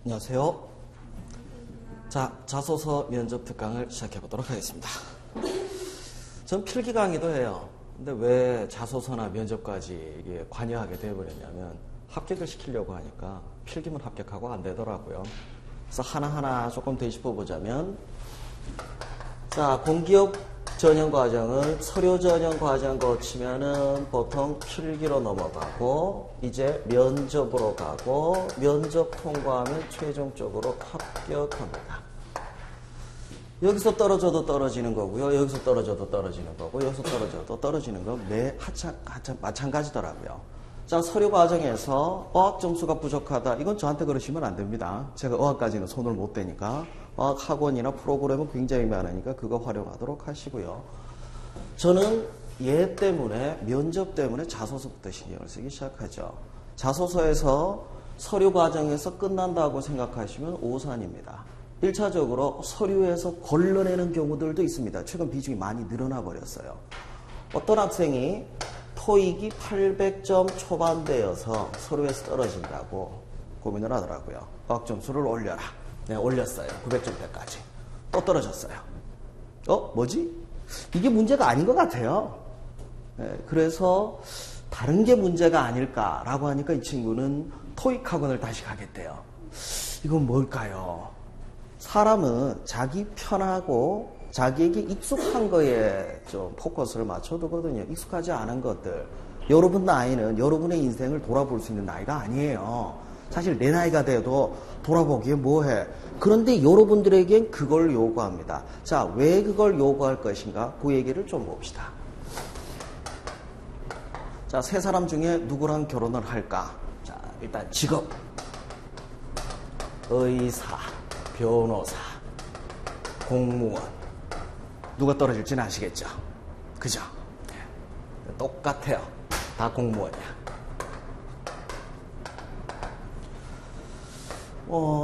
안녕하세요. 자, 자소서 면접 특강을 시작해 보도록 하겠습니다. 전 필기 강의도 해요. 근데 왜 자소서나 면접까지 이게 관여하게 되어버렸냐면 합격을 시키려고 하니까 필기만 합격하고 안 되더라고요. 그래서 하나하나 조금 되짚어 보자면, 자, 공기업 전형 과정을 서류 전형 과정 거치면은 보통 필기로 넘어가고 이제 면접으로 가고 면접 통과하면 최종적으로 합격합니다. 여기서 떨어져도 떨어지는 거고요. 여기서 떨어져도 떨어지는 거고 여기서 떨어져도 떨어지는 거 마찬가지더라고요. 자, 서류 과정에서 어학 점수가 부족하다. 이건 저한테 그러시면 안 됩니다. 제가 어학까지는 손을 못 대니까. 어학 학원이나 프로그램은 굉장히 많으니까 그거 활용하도록 하시고요. 저는 얘 때문에, 면접 때문에 자소서부터 신경을 쓰기 시작하죠. 자소서에서 서류 과정에서 끝난다고 생각하시면 오산입니다. 1차적으로 서류에서 걸러내는 경우들도 있습니다. 최근 비중이 많이 늘어나 버렸어요. 어떤 학생이 토익이 800점 초반대여서 서류에서 떨어진다고 고민을 하더라고요. 어학 점수를 올려라. 네, 올렸어요. 900점대까지. 또 떨어졌어요. 뭐지? 이게 문제가 아닌 것 같아요. 네, 그래서 다른 게 문제가 아닐까라고 하니까 이 친구는 토익 학원을 다시 가겠대요. 이건 뭘까요? 사람은 자기 편하고 자기에게 익숙한 거에 좀 포커스를 맞춰두거든요. 익숙하지 않은 것들. 여러분 나이는 여러분의 인생을 돌아볼 수 있는 나이가 아니에요. 사실 내 나이가 돼도 돌아보기에 뭐해. 그런데 여러분들에겐 그걸 요구합니다. 자, 왜 그걸 요구할 것인가? 그 얘기를 좀 봅시다. 자, 세 사람 중에 누구랑 결혼을 할까? 자, 일단 직업. 의사, 변호사, 공무원. 누가 떨어질지는 아시겠죠? 그죠? 똑같아요. 다 공무원이야.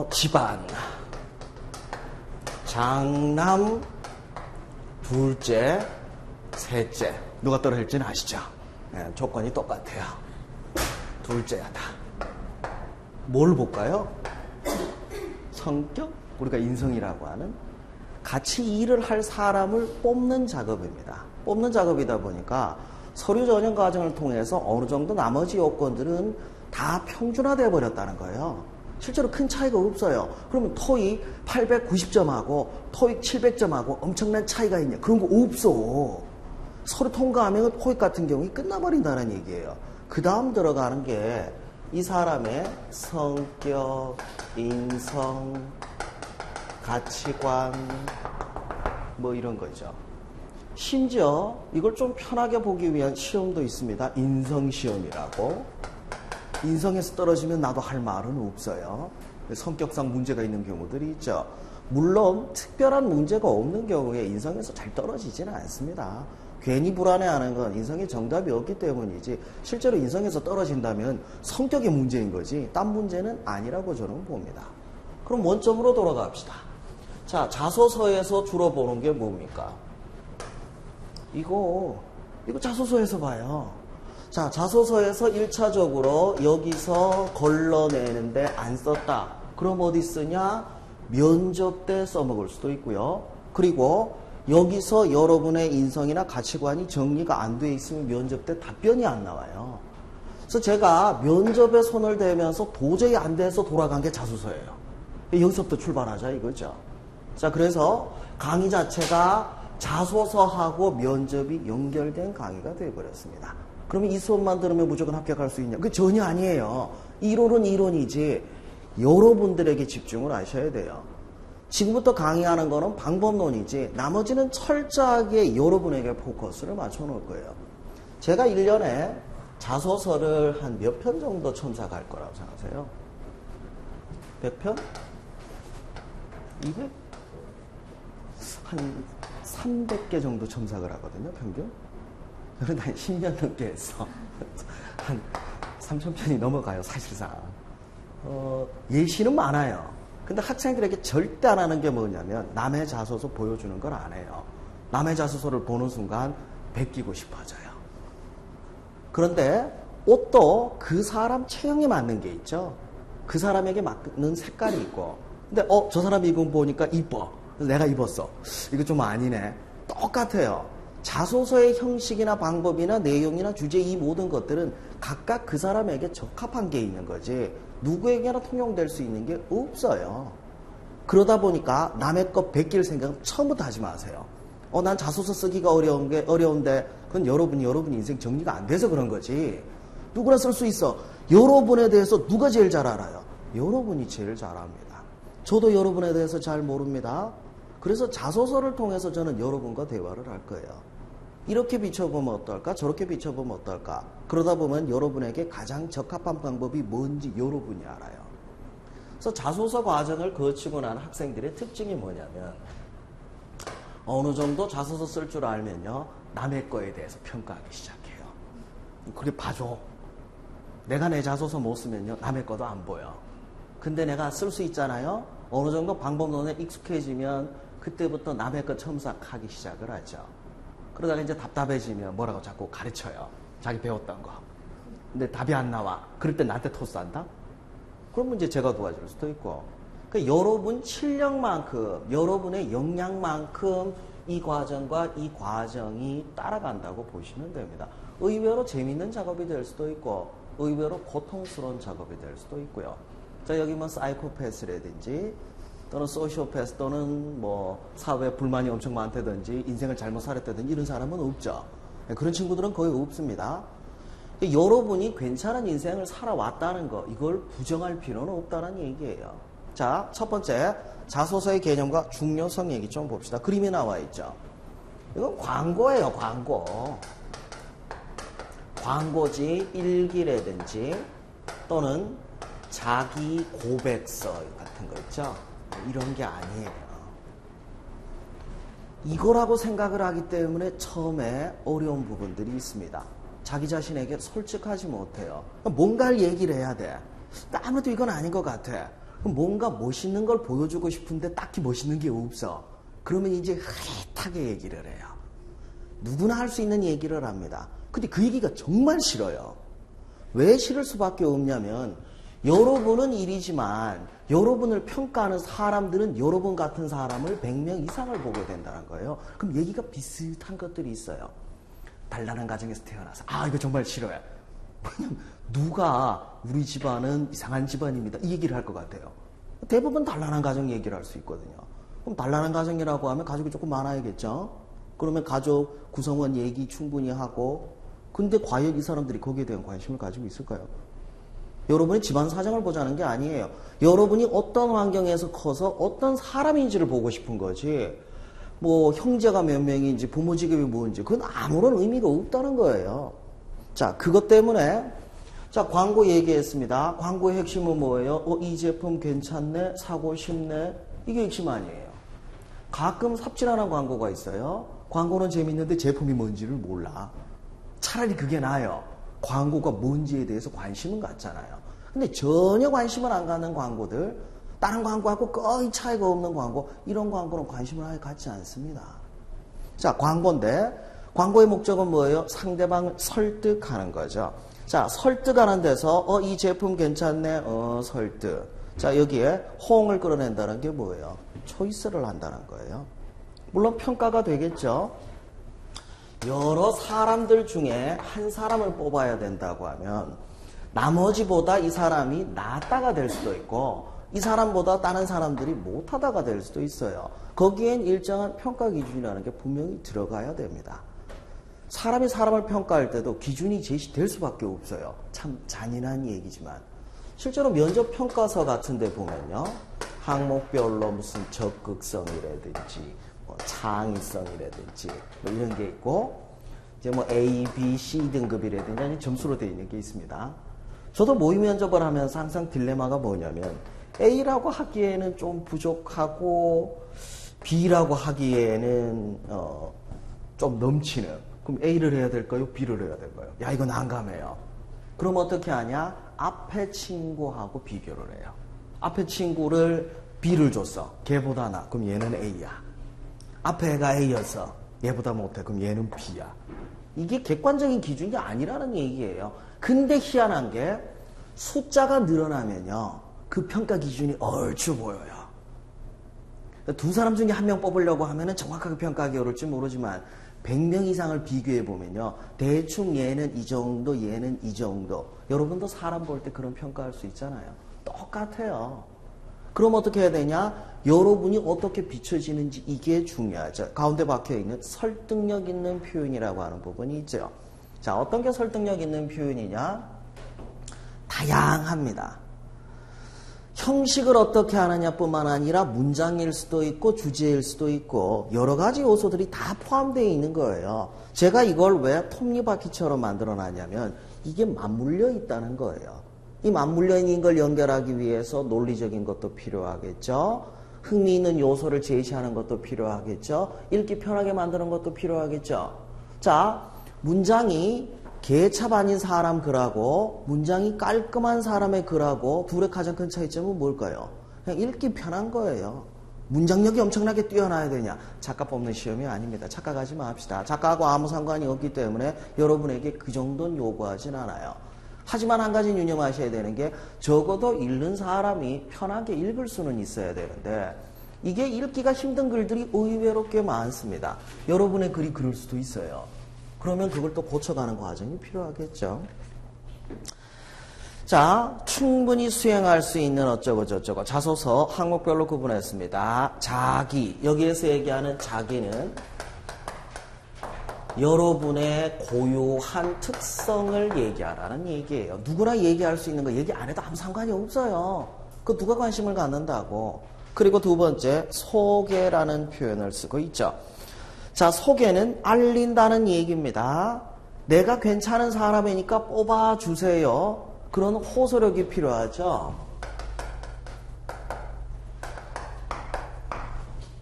집안. 장남, 둘째, 셋째. 누가 떨어질지는 아시죠? 네, 조건이 똑같아요. 둘째야 다. 뭘 볼까요? 성격? 우리가 인성이라고 하는 같이 일을 할 사람을 뽑는 작업입니다. 뽑는 작업이다 보니까 서류 전형 과정을 통해서 어느 정도 나머지 요건들은 다 평준화되어 버렸다는 거예요. 실제로 큰 차이가 없어요. 그러면 토익 890점하고 토익 700점하고 엄청난 차이가 있냐? 그런 거 없어. 서류 통과하면 토익 같은 경우에 끝나버린다는 얘기예요. 그 다음 들어가는 게 이 사람의 성격, 인성, 가치관, 뭐 이런 거죠. 심지어 이걸 좀 편하게 보기 위한 시험도 있습니다. 인성시험이라고. 인성에서 떨어지면 나도 할 말은 없어요. 성격상 문제가 있는 경우들이 있죠. 물론 특별한 문제가 없는 경우에 인성에서 잘 떨어지지는 않습니다. 괜히 불안해하는 건 인성에 정답이 없기 때문이지 실제로 인성에서 떨어진다면 성격의 문제인 거지 딴 문제는 아니라고 저는 봅니다. 그럼 원점으로 돌아갑시다. 자, 자소서에서 주로 보는 게 뭡니까? 이거 자소서에서 봐요. 자, 자소서에서 1차적으로 여기서 걸러내는데 안 썼다. 그럼 어디 쓰냐? 면접 때 써먹을 수도 있고요. 그리고 여기서 여러분의 인성이나 가치관이 정리가 안 돼 있으면 면접 때 답변이 안 나와요. 그래서 제가 면접에 손을 대면서 도저히 안 돼서 돌아간 게 자소서예요. 여기서부터 출발하자 이거죠. 자, 그래서 강의 자체가 자소서하고 면접이 연결된 강의가 되어버렸습니다. 그러면 이 수업만 들으면 무조건 합격할 수 있냐? 그게 전혀 아니에요. 이론은 이론이지 여러분들에게 집중을 하셔야 돼요. 지금부터 강의하는 거는 방법론이지 나머지는 철저하게 여러분에게 포커스를 맞춰 놓을 거예요. 제가 1년에 자소서를 한 몇 편 정도 첨삭할 거라고 생각하세요? 100편? 200? 한 300개 정도 첨삭을 하거든요, 평균. 그런데 한 10년 넘게 했어. 한 3,000편이 넘어가요, 사실상. 예시는 많아요. 근데 학생들에게 절대 안 하는 게 뭐냐면 남의 자소서 보여주는 걸 안 해요. 남의 자소서를 보는 순간 베끼고 싶어져요. 그런데 옷도 그 사람 체형에 맞는 게 있죠. 그 사람에게 맞는 색깔이 있고, 근데 저 사람이 입은 보니까 이뻐. 그래서 내가 입었어. 이거 좀 아니네. 똑같아요. 자소서의 형식이나 방법이나 내용이나 주제 이 모든 것들은 각각 그 사람에게 적합한 게 있는 거지 누구에게나 통용될 수 있는 게 없어요. 그러다 보니까 남의 것 베낄 생각은 처음부터 하지 마세요. 난 자소서 쓰기가 어려운데 그건 여러분 인생 정리가 안 돼서 그런 거지. 누구나 쓸 수 있어. 여러분에 대해서 누가 제일 잘 알아요? 여러분이 제일 잘 압니다. 저도 여러분에 대해서 잘 모릅니다. 그래서 자소서를 통해서 저는 여러분과 대화를 할 거예요. 이렇게 비춰보면 어떨까? 저렇게 비춰보면 어떨까? 그러다 보면 여러분에게 가장 적합한 방법이 뭔지 여러분이 알아요. 그래서 자소서 과정을 거치고 난 학생들의 특징이 뭐냐면 어느 정도 자소서 쓸 줄 알면요. 남의 거에 대해서 평가하기 시작해요. 그게 봐줘. 내가 내 자소서 못 쓰면요. 남의 거도 안 보여. 근데 내가 쓸 수 있잖아요. 어느 정도 방법론에 익숙해지면 그때부터 남의 거 첨삭하기 시작을 하죠. 그러다가 이제 답답해지면 뭐라고 자꾸 가르쳐요. 자기 배웠던 거. 근데 답이 안 나와. 그럴 때 나한테 토스한다? 그러면 이제 제가 도와줄 수도 있고. 그러니까 여러분 실력만큼, 여러분의 역량만큼 이 과정과 이 과정이 따라간다고 보시면 됩니다. 의외로 재밌는 작업이 될 수도 있고, 의외로 고통스러운 작업이 될 수도 있고요. 자, 여기 뭐 사이코패스라든지 또는 소시오패스 또는 뭐 사회에 불만이 엄청 많다든지 인생을 잘못 살았다든지 이런 사람은 없죠. 그런 친구들은 거의 없습니다. 여러분이 괜찮은 인생을 살아왔다는 거 이걸 부정할 필요는 없다는 얘기예요. 자, 첫 번째 자소서의 개념과 중요성 얘기 좀 봅시다. 그림이 나와 있죠. 이건 광고예요. 광고. 광고지 일기라든지 또는 자기 고백서 같은 거 있죠. 이런 게 아니에요. 이거라고 생각을 하기 때문에 처음에 어려운 부분들이 있습니다. 자기 자신에게 솔직하지 못해요. 뭔가를 얘기를 해야 돼. 아무래도 이건 아닌 것 같아. 뭔가 멋있는 걸 보여주고 싶은데 딱히 멋있는 게 없어. 그러면 이제 흐릿하게 얘기를 해요. 누구나 할 수 있는 얘기를 합니다. 근데 그 얘기가 정말 싫어요. 왜 싫을 수밖에 없냐면 여러분은 일이지만 여러분을 평가하는 사람들은 여러분 같은 사람을 100명 이상을 보게 된다는 거예요. 그럼 얘기가 비슷한 것들이 있어요. 단란한 가정에서 태어나서 이거 정말 싫어요. 누가 우리 집안은 이상한 집안입니다. 이 얘기를 할 것 같아요. 대부분 단란한 가정 얘기를 할 수 있거든요. 그럼 단란한 가정이라고 하면 가족이 조금 많아야겠죠. 그러면 가족 구성원 얘기 충분히 하고 근데 과연 이 사람들이 거기에 대한 관심을 가지고 있을까요? 여러분이 집안 사정을 보자는 게 아니에요. 여러분이 어떤 환경에서 커서 어떤 사람인지를 보고 싶은 거지. 뭐 형제가 몇 명인지 부모 직업이 뭔지 그건 아무런 의미가 없다는 거예요. 자, 그것 때문에 자, 광고 얘기했습니다. 광고의 핵심은 뭐예요? 이 제품 괜찮네? 사고 싶네? 이게 핵심 아니에요. 가끔 삽질하는 광고가 있어요. 광고는 재밌는데 제품이 뭔지를 몰라. 차라리 그게 나아요. 광고가 뭔지에 대해서 관심은 갖잖아요. 근데 전혀 관심을 안 갖는 광고들, 다른 광고하고 거의 차이가 없는 광고, 이런 광고는 관심을 아예 갖지 않습니다. 자, 광고인데 광고의 목적은 뭐예요? 상대방을 설득하는 거죠. 자, 설득하는 데서 이 제품 괜찮네? 설득. 자, 여기에 호응을 끌어낸다는 게 뭐예요? 초이스를 한다는 거예요. 물론 평가가 되겠죠. 여러 사람들 중에 한 사람을 뽑아야 된다고 하면 나머지보다 이 사람이 낫다가 될 수도 있고 이 사람보다 다른 사람들이 못하다가 될 수도 있어요. 거기엔 일정한 평가 기준이라는 게 분명히 들어가야 됩니다. 사람이 사람을 평가할 때도 기준이 제시될 수밖에 없어요. 참 잔인한 얘기지만 실제로 면접 평가서 같은 데 보면요. 항목별로 무슨 적극성이라든지 창의성이라든지 뭐 이런 게 있고 이제 뭐 A, B, C 등급이라든지 점수로 되어 있는 게 있습니다. 저도 모의 면접을 하면서 항상 딜레마가 뭐냐면 A라고 하기에는 좀 부족하고 B라고 하기에는 좀 넘치는 그럼 A를 해야 될까요? B를 해야 될까요? 야 이거 난감해요. 그럼 어떻게 하냐? 앞에 친구하고 비교를 해요. 앞에 친구를 B를 줬어. 걔보다 나. 그럼 얘는 A야. 앞에 애가 A였어. 얘보다 못해. 그럼 얘는 B야. 이게 객관적인 기준이 아니라는 얘기예요. 근데 희한한 게 숫자가 늘어나면요. 그 평가 기준이 얼추 보여요. 두 사람 중에 한 명 뽑으려고 하면은 정확하게 평가하기 어려울지 모르지만 100명 이상을 비교해 보면요. 대충 얘는 이 정도, 얘는 이 정도. 여러분도 사람 볼 때 그런 평가할 수 있잖아요. 똑같아요. 그럼 어떻게 해야 되냐? 여러분이 어떻게 비춰지는지 이게 중요하죠. 가운데 박혀있는 설득력 있는 표현이라고 하는 부분이 있죠. 자, 어떤 게 설득력 있는 표현이냐? 다양합니다. 형식을 어떻게 하느냐 뿐만 아니라 문장일 수도 있고 주제일 수도 있고 여러 가지 요소들이 다 포함되어 있는 거예요. 제가 이걸 왜 톱니바퀴처럼 만들어 놨냐면 이게 맞물려 있다는 거예요. 이 맞물려 있는 걸 연결하기 위해서 논리적인 것도 필요하겠죠. 흥미있는 요소를 제시하는 것도 필요하겠죠. 읽기 편하게 만드는 것도 필요하겠죠. 자, 문장이 개찹 아닌 사람 글하고 문장이 깔끔한 사람의 글하고 둘의 가장 큰 차이점은 뭘까요? 그냥 읽기 편한 거예요. 문장력이 엄청나게 뛰어나야 되냐? 작가 뽑는 시험이 아닙니다. 착각하지 맙시다. 작가하고 아무 상관이 없기 때문에 여러분에게 그 정도는 요구하진 않아요. 하지만 한 가지 유념하셔야 되는 게 적어도 읽는 사람이 편하게 읽을 수는 있어야 되는데 이게 읽기가 힘든 글들이 의외로 꽤 많습니다. 여러분의 글이 그럴 수도 있어요. 그러면 그걸 또 고쳐가는 과정이 필요하겠죠. 자, 충분히 수행할 수 있는 어쩌고 저쩌고 자소서 항목별로 구분했습니다. 자기, 여기에서 얘기하는 자기는 여러분의 고유한 특성을 얘기하라는 얘기예요. 누구나 얘기할 수 있는 거 얘기 안 해도 아무 상관이 없어요. 그 누가 관심을 갖는다고. 그리고 두 번째, 소개라는 표현을 쓰고 있죠. 자, 소개는 알린다는 얘기입니다. 내가 괜찮은 사람이니까 뽑아주세요. 그런 호소력이 필요하죠.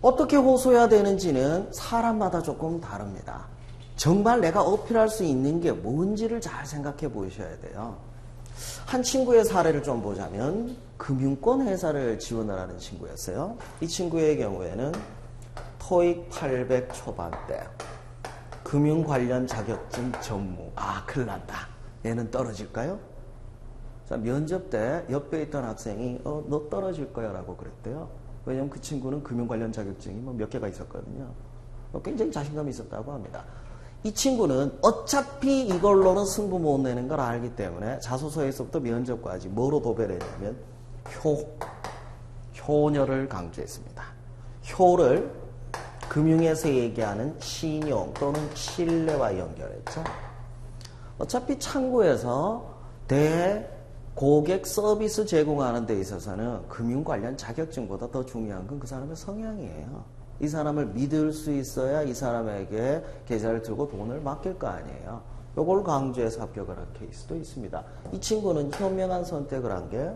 어떻게 호소해야 되는지는 사람마다 조금 다릅니다. 정말 내가 어필할 수 있는 게 뭔지를 잘 생각해 보셔야 돼요. 한 친구의 사례를 좀 보자면 금융권 회사를 지원을 하는 친구였어요. 이 친구의 경우에는 토익 800 초반대, 금융 관련 자격증 전무. 아, 큰일 난다. 얘는 떨어질까요? 자, 면접 때 옆에 있던 학생이 너 떨어질 거야 라고 그랬대요. 왜냐면 그 친구는 금융 관련 자격증이 몇 개가 있었거든요. 굉장히 자신감이 있었다고 합니다. 이 친구는 어차피 이걸로는 승부 못 내는 걸 알기 때문에 자소서에서부터 면접까지 뭐로 도배를 했냐면 효녀를 강조했습니다. 효를 금융에서 얘기하는 신용 또는 신뢰와 연결했죠. 어차피 창구에서 대고객 서비스 제공하는 데 있어서는 금융 관련 자격증보다 더 중요한 건 그 사람의 성향이에요. 이 사람을 믿을 수 있어야 이 사람에게 계좌를 들고 돈을 맡길 거 아니에요. 요걸 강조해서 합격을 한 케이스도 있습니다. 이 친구는 현명한 선택을 한 게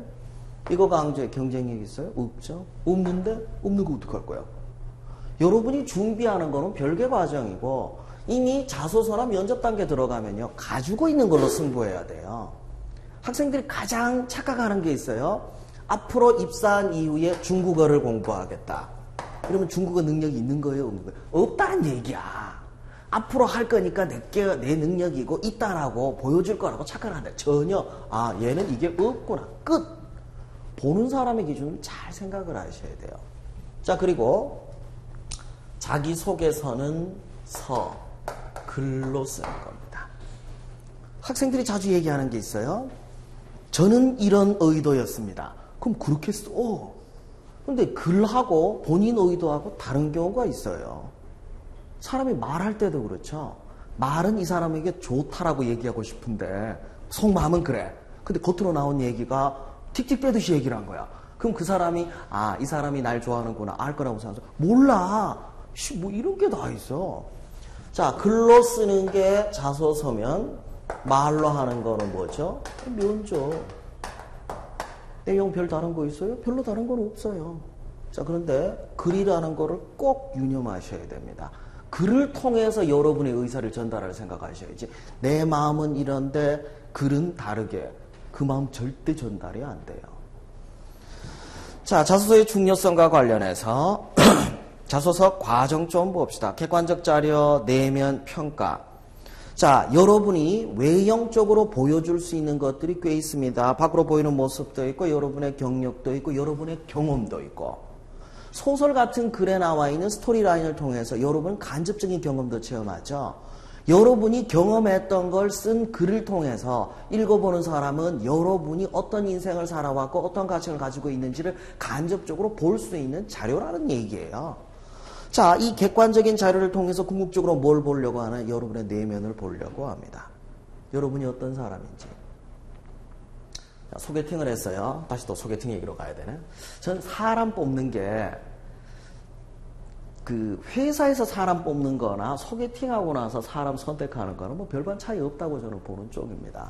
이거 강조해 경쟁력 있어요? 없죠. 없는데 없는 거 어떡할 거야? 여러분이 준비하는 거는 별개 과정이고 이미 자소서나 면접 단계 들어가면요. 가지고 있는 걸로 승부해야 돼요. 학생들이 가장 착각하는 게 있어요. 앞으로 입사한 이후에 중국어를 공부하겠다. 그러면 중국어 능력이 있는 거예요? 없는 거예요? 없다는 얘기야. 앞으로 할 거니까 내 능력이고 있다라고 보여줄 거라고 착각을 한다. 전혀. 아, 얘는 이게 없구나. 끝. 보는 사람의 기준을 잘 생각을 하셔야 돼요. 자, 그리고 자기소개서는 글로 쓰는 겁니다. 학생들이 자주 얘기하는 게 있어요. 저는 이런 의도였습니다. 그럼 그렇게 써. 근데 글하고 본인 의도하고 다른 경우가 있어요. 사람이 말할 때도 그렇죠. 말은 이 사람에게 좋다라고 얘기하고 싶은데 속마음은 그래. 근데 겉으로 나온 얘기가 틱틱 빼듯이 얘기를 한 거야. 그럼 그 사람이 이 사람이 날 좋아하는구나 알 거라고 생각해서 몰라. 뭐 이런 게 다 있어. 자, 글로 쓰는 게 자소서면 말로 하는 거는 뭐죠? 면접. 내용 별 다른 거 있어요? 별로 다른 건 없어요. 자, 그런데 글이라는 거를 꼭 유념하셔야 됩니다. 글을 통해서 여러분의 의사를 전달할 생각하셔야지. 내 마음은 이런데 글은 다르게. 그 마음 절대 전달이 안 돼요. 자, 자소서의 중요성과 관련해서 자소서 과정 좀 봅시다. 객관적 자료, 내면 평가. 자, 여러분이 외형적으로 보여줄 수 있는 것들이 꽤 있습니다. 밖으로 보이는 모습도 있고, 여러분의 경력도 있고, 여러분의 경험도 있고. 소설 같은 글에 나와 있는 스토리라인을 통해서 여러분 간접적인 경험도 체험하죠. 여러분이 경험했던 걸 쓴 글을 통해서 읽어보는 사람은 여러분이 어떤 인생을 살아왔고 어떤 가치를 가지고 있는지를 간접적으로 볼 수 있는 자료라는 얘기예요. 자, 이 객관적인 자료를 통해서 궁극적으로 뭘 보려고 하나? 여러분의 내면을 보려고 합니다. 여러분이 어떤 사람인지. 자, 소개팅을 했어요. 다시 또 소개팅 얘기로 가야 되네. 전 사람 뽑는 게 그 회사에서 사람 뽑는 거나 소개팅하고 나서 사람 선택하는 거는 뭐 별반 차이 없다고 저는 보는 쪽입니다.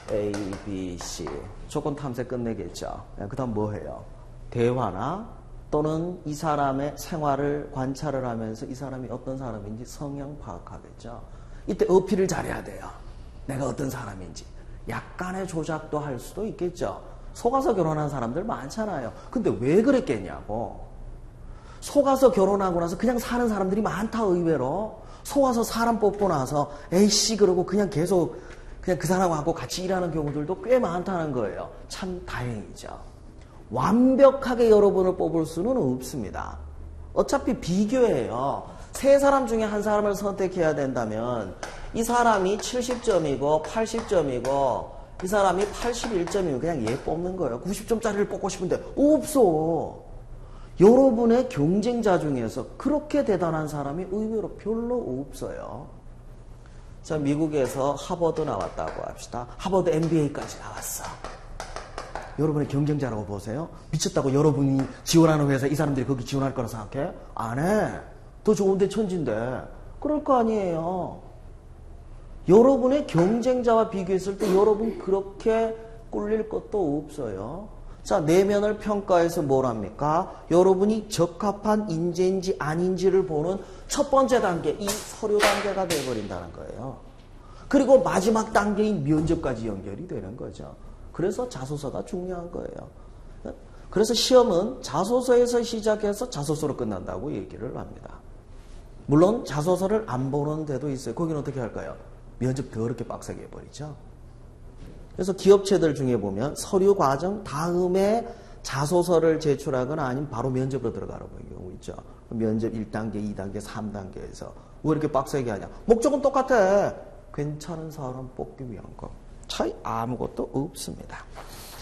A, B, C. 조건 탐색 끝내겠죠. 그 다음 뭐 해요? 대화나 또는 이 사람의 생활을 관찰을 하면서 이 사람이 어떤 사람인지 성향 파악하겠죠. 이때 어필을 잘해야 돼요. 내가 어떤 사람인지. 약간의 조작도 할 수도 있겠죠. 속아서 결혼한 사람들 많잖아요. 근데 왜 그랬겠냐고. 속아서 결혼하고 나서 그냥 사는 사람들이 많다 의외로. 속아서 사람 뽑고 나서 에이씨 그러고 그냥 계속 그냥 그 사람하고 같이 일하는 경우들도 꽤 많다는 거예요. 참 다행이죠. 완벽하게 여러분을 뽑을 수는 없습니다. 어차피 비교예요. 세 사람 중에 한 사람을 선택해야 된다면 이 사람이 70점이고 80점이고 이 사람이 81점이면 그냥 얘 뽑는 거예요. 90점짜리를 뽑고 싶은데 없어. 여러분의 경쟁자 중에서 그렇게 대단한 사람이 의외로 별로 없어요. 자, 미국에서 하버드 나왔다고 합시다. 하버드 MBA까지 나왔어. 여러분의 경쟁자라고 보세요. 미쳤다고 여러분이 지원하는 회사 이 사람들이 거기 지원할 거라 생각해? 안 해. 더 좋은데 천진데. 그럴 거 아니에요. 여러분의 경쟁자와 비교했을 때 여러분 그렇게 꿀릴 것도 없어요. 자, 내면을 평가해서 뭘 합니까? 여러분이 적합한 인재인지 아닌지를 보는 첫 번째 단계, 이 서류 단계가 되어버린다는 거예요. 그리고 마지막 단계인 면접까지 연결이 되는 거죠. 그래서 자소서가 중요한 거예요. 그래서 시험은 자소서에서 시작해서 자소서로 끝난다고 얘기를 합니다. 물론 자소서를 안 보는 데도 있어요. 거기는 어떻게 할까요? 면접 더럽게 빡세게 해버리죠. 그래서 기업체들 중에 보면 서류 과정 다음에 자소서를 제출하거나 아니면 바로 면접으로 들어가는 경우 있죠. 면접 1단계, 2단계, 3단계에서 왜 이렇게 빡세게 하냐? 목적은 똑같아. 괜찮은 사람 뽑기 위한 거. 차이 아무것도 없습니다.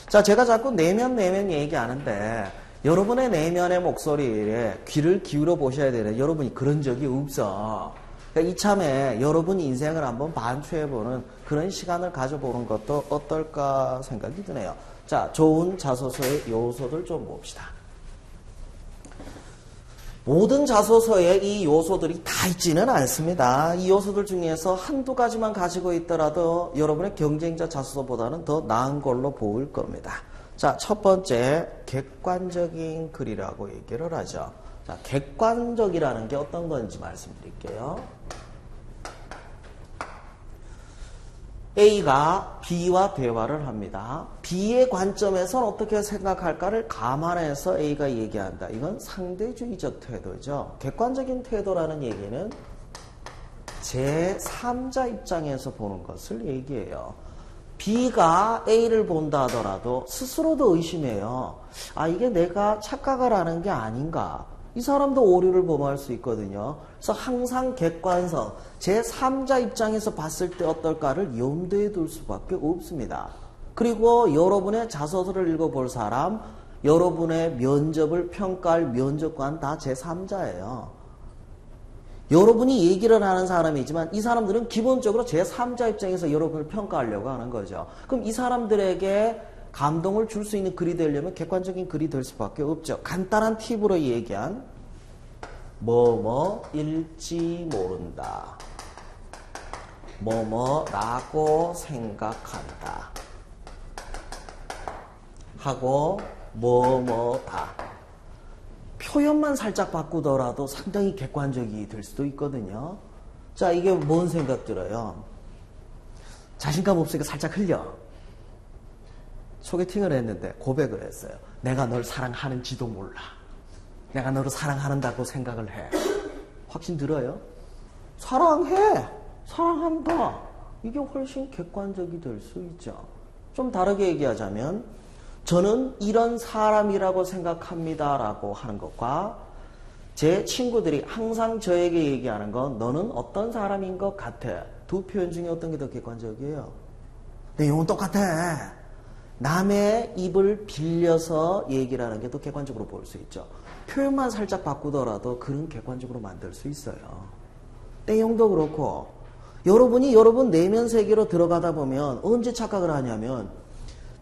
자, 제가 자꾸 내면 얘기하는데 여러분의 내면의 목소리에 귀를 기울여 보셔야 되는 여러분이 그런 적이 없어. 그러니까 이참에 여러분 인생을 한번 반추해보는 그런 시간을 가져보는 것도 어떨까 생각이 드네요. 자, 좋은 자소서의 요소들 좀 봅시다. 모든 자소서에 이 요소들이 다 있지는 않습니다. 이 요소들 중에서 한두 가지만 가지고 있더라도 여러분의 경쟁자 자소서보다는 더 나은 걸로 보일 겁니다. 자, 첫 번째, 객관적인 글이라고 얘기를 하죠. 자, 객관적이라는 게 어떤 건지 말씀드릴게요. A가 B와 대화를 합니다. B의 관점에서는 어떻게 생각할까를 감안해서 A가 얘기한다. 이건 상대주의적 태도죠. 객관적인 태도라는 얘기는 제3자 입장에서 보는 것을 얘기해요. B가 A를 본다 하더라도 스스로도 의심해요. 아, 이게 내가 착각을 하는 게 아닌가. 이 사람도 오류를 범할 수 있거든요. 그래서 항상 객관성, 제3자 입장에서 봤을 때 어떨까를 염두에 둘 수밖에 없습니다. 그리고 여러분의 자소서를 읽어볼 사람, 여러분의 면접을 평가할 면접관 다 제3자예요. 여러분이 얘기를 하는 사람이지만 이 사람들은 기본적으로 제3자 입장에서 여러분을 평가하려고 하는 거죠. 그럼 이 사람들에게 감동을 줄 수 있는 글이 되려면 객관적인 글이 될 수밖에 없죠. 간단한 팁으로 얘기한 뭐뭐일지 모른다. 뭐뭐라고 생각한다. 하고 뭐뭐다. 표현만 살짝 바꾸더라도 상당히 객관적이 될 수도 있거든요. 자, 이게 뭔 생각 들어요? 자신감 없으니까 살짝 흘려. 소개팅을 했는데 고백을 했어요. 내가 널 사랑하는지도 몰라. 내가 너를 사랑한다고 생각을 해. 확신 들어요? 사랑해. 사랑한다. 이게 훨씬 객관적이 될 수 있죠. 좀 다르게 얘기하자면 저는 이런 사람이라고 생각합니다 라고 하는 것과 제 친구들이 항상 저에게 얘기하는 건 너는 어떤 사람인 것 같아. 두 표현 중에 어떤 게 더 객관적이에요? 내용은 똑같아. 남의 입을 빌려서 얘기를 하는 게 더 객관적으로 보일 수 있죠. 표현만 살짝 바꾸더라도 그런 객관적으로 만들 수 있어요. 내용도 그렇고 여러분이 여러분 내면 세계로 들어가다 보면 언제 착각을 하냐면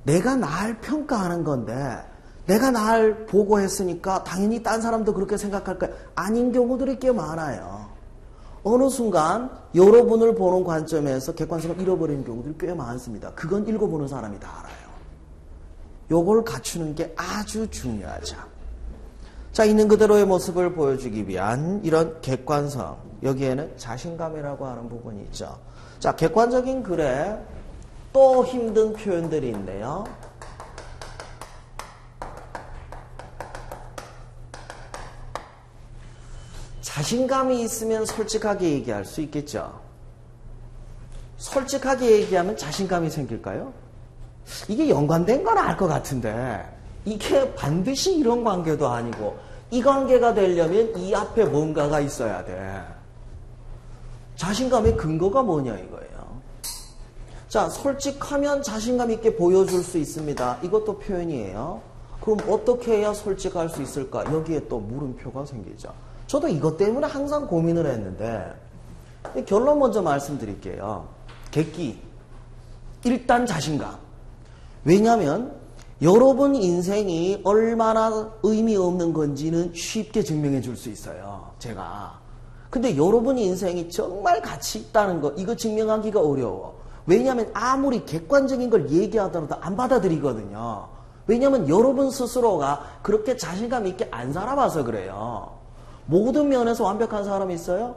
내가 날 평가하는 건데 내가 날 보고 했으니까 당연히 딴 사람도 그렇게 생각할 거야. 아닌 경우들이 꽤 많아요. 어느 순간 여러분을 보는 관점에서 객관성을 잃어버리는 경우들이 꽤 많습니다. 그건 읽어보는 사람이 다 알아요. 요걸 갖추는 게 아주 중요하죠. 자, 있는 그대로의 모습을 보여주기 위한 이런 객관성, 여기에는 자신감이라고 하는 부분이 있죠. 자, 객관적인 글에 또 힘든 표현들이 있는데요. 자신감이 있으면 솔직하게 얘기할 수 있겠죠. 솔직하게 얘기하면 자신감이 생길까요? 이게 연관된 건 알 것 같은데 이게 반드시 이런 관계도 아니고 이 관계가 되려면 이 앞에 뭔가가 있어야 돼. 자신감의 근거가 뭐냐 이거예요. 자, 솔직하면 자신감 있게 보여줄 수 있습니다. 이것도 표현이에요. 그럼 어떻게 해야 솔직할 수 있을까? 여기에 또 물음표가 생기죠. 저도 이것 때문에 항상 고민을 했는데 결론 먼저 말씀드릴게요. 객기. 일단 자신감. 왜냐하면 여러분 인생이 얼마나 의미 없는 건지는 쉽게 증명해 줄 수 있어요. 제가. 근데 여러분 인생이 정말 가치 있다는 거 이거 증명하기가 어려워. 왜냐하면 아무리 객관적인 걸 얘기하더라도 안 받아들이거든요. 왜냐하면 여러분 스스로가 그렇게 자신감 있게 안 살아봐서 그래요. 모든 면에서 완벽한 사람이 있어요?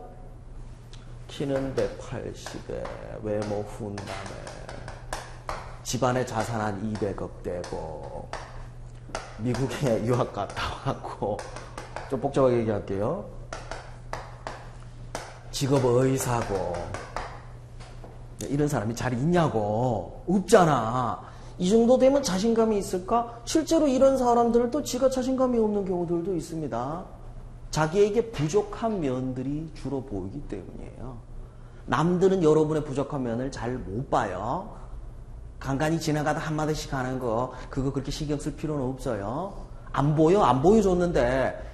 키는 180에 외모 훈남에 집안에 자산 한 200억 되고 미국에 유학 갔다 왔고 좀 복잡하게 얘기할게요. 직업 의사고 이런 사람이 잘 있냐고. 없잖아. 이 정도 되면 자신감이 있을까? 실제로 이런 사람들도 지가 자신감이 없는 경우들도 있습니다. 자기에게 부족한 면들이 주로 보이기 때문이에요. 남들은 여러분의 부족한 면을 잘 못 봐요. 간간히 지나가다 한마디씩 하는 거 그거 그렇게 신경 쓸 필요는 없어요. 안 보여? 안 보여줬는데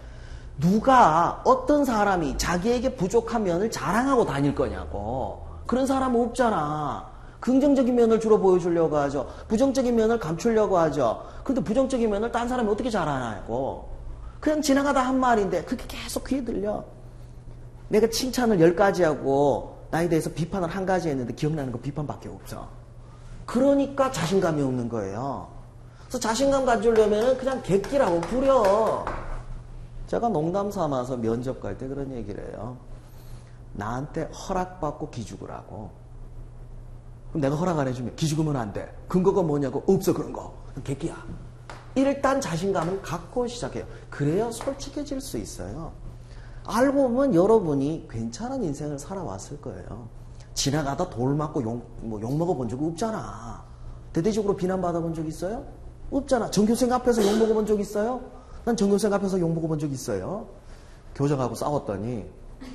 누가 어떤 사람이 자기에게 부족한 면을 자랑하고 다닐 거냐고. 그런 사람 없잖아. 긍정적인 면을 주로 보여주려고 하죠. 부정적인 면을 감추려고 하죠. 그런데 부정적인 면을 딴 사람이 어떻게 자랑하냐고. 그냥 지나가다 한 말인데 그게 계속 귀에 들려. 내가 칭찬을 10가지 하고 나에 대해서 비판을 1가지 했는데 기억나는 거 비판밖에 없어. 그러니까 자신감이 없는 거예요. 그래서 자신감 가지려면 그냥 객기라고 부려. 제가 농담 삼아서 면접 갈 때 그런 얘기를 해요. 나한테 허락받고 기죽을 하고. 그럼 내가 허락 안 해주면 기죽으면 안 돼. 근거가 뭐냐고. 없어 그런 거. 객기야. 일단 자신감을 갖고 시작해요. 그래야 솔직해질 수 있어요. 알고 보면 여러분이 괜찮은 인생을 살아왔을 거예요. 지나가다 돌 맞고 욕 먹어본 적 없잖아. 대대적으로 비난받아본 적 있어요? 없잖아. 전교생 앞에서 욕 먹어본 적 있어요? 난 전교생 앞에서 욕 먹어본 적 있어요. 교장하고 싸웠더니